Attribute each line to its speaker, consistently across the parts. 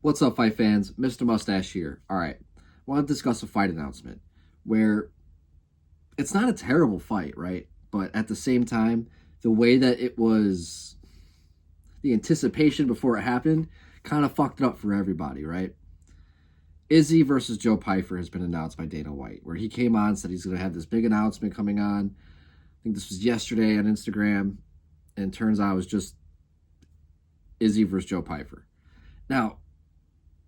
Speaker 1: What's up, fight fans? Mr. Mustache here. All right, I want to discuss a fight announcement where it's not a terrible fight, right? But at the same time, the way that it was, the anticipation before it happened, kind of fucked it up for everybody, right? Izzy versus Joe Pyfer has been announced by Dana White, where he came on, said he's going to have this big announcement coming on. I think this was yesterday on Instagram, and turns out it was just Izzy versus Joe Pyfer. Now,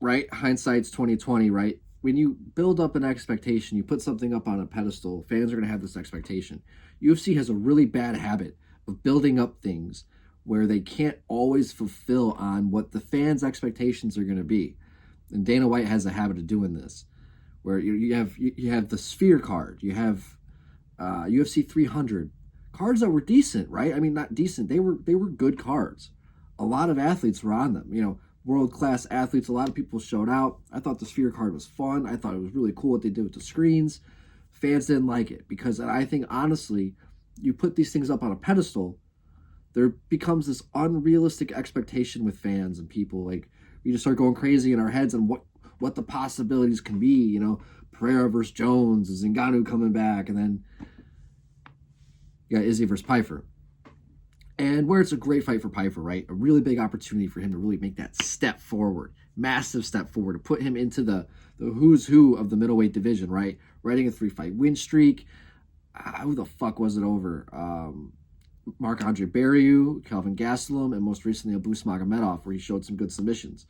Speaker 1: right? Hindsight's 2020, right? When you build up an expectation, you put something up on a pedestal, fans are going to have this expectation. UFC has a really bad habit of building up things where they can't always fulfill on what the fans' expectations are going to be. And Dana White has a habit of doing this, where you have the Sphere card, you have UFC 300 cards that were decent, right? I mean, not decent, they were good cards. A lot of athletes were on them, world-class athletes. A lot of people showed out. I thought the Sphere card was fun. I thought it was really cool what they did with the screens. Fans didn't like it because I think, honestly, you put these things up on a pedestal, there becomes this unrealistic expectation with fans and people. Like, we just start going crazy in our heads on what the possibilities can be. Pereira versus Jones, Ngannou coming back, and then you got Izzy versus Pyfer. And where it's a great fight for Pyfer, right? A really big opportunity for him to really make that step forward, massive step forward, to put him into the who's who of the middleweight division, right? Riding a 3-fight win streak. Who the fuck was it over? Marc-Andre Barriou, Kelvin Gastelum, and most recently Abus Magomedov, where he showed some good submissions.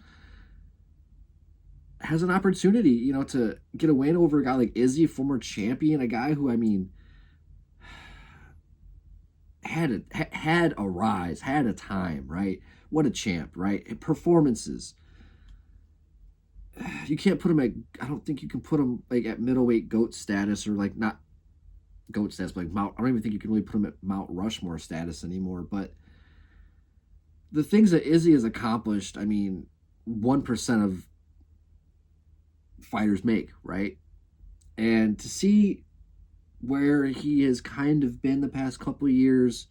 Speaker 1: Has an opportunity, to get a win over a guy like Izzy, former champion, a guy who, had a rise, had a time, right? What a champ, right? Performances. You can't put him at, I don't think you can put him at middleweight GOAT status, or not GOAT status, but I don't even think you can really put him at Mount Rushmore status anymore. But the things that Izzy has accomplished, 1% of fighters make, right? And to see where he has kind of been the past couple of years,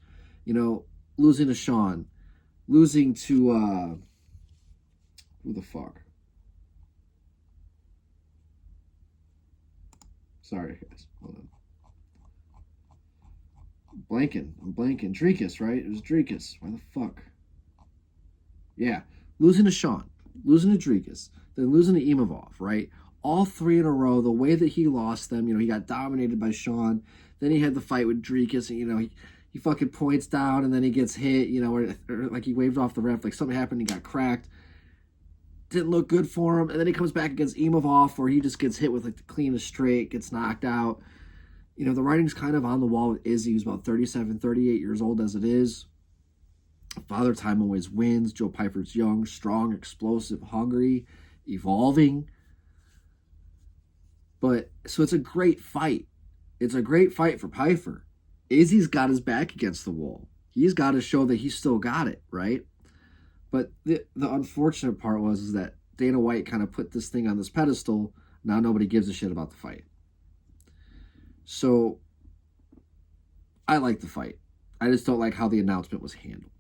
Speaker 1: losing to Sean, losing to, who the fuck? Sorry, guys. Hold on. I'm blanking. Dricus, right? It was Dricus. Why the fuck? Yeah. Losing to Sean, losing to Dricus, then losing to Imavov, right? All three in a row, the way that he lost them, he got dominated by Sean. Then he had the fight with Dricus, and, he fucking points down, and then he gets hit, or like he waved off the ref, like something happened, he got cracked. Didn't look good for him. And then he comes back against Imavov, where he just gets hit with the cleanest straight, gets knocked out. The writing's kind of on the wall with Izzy, who's about 37, 38 years old as it is. Father Time always wins. Joe Pyfer's young, strong, explosive, hungry, evolving. But, so it's a great fight. It's a great fight for Pyfer. Izzy's got his back against the wall. He's got to show that he's still got it, right? But the unfortunate part is that Dana White kind of put this thing on this pedestal. Now nobody gives a shit about the fight. So, I like the fight. I just don't like how the announcement was handled.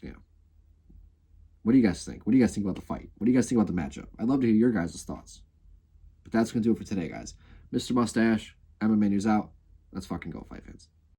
Speaker 1: Yeah. What do you guys think? What do you guys think about the fight? What do you guys think about the matchup? I'd love to hear your guys' thoughts. But that's going to do it for today, guys. Mr. Mustache, MMA News out. Let's fucking go, fight fans.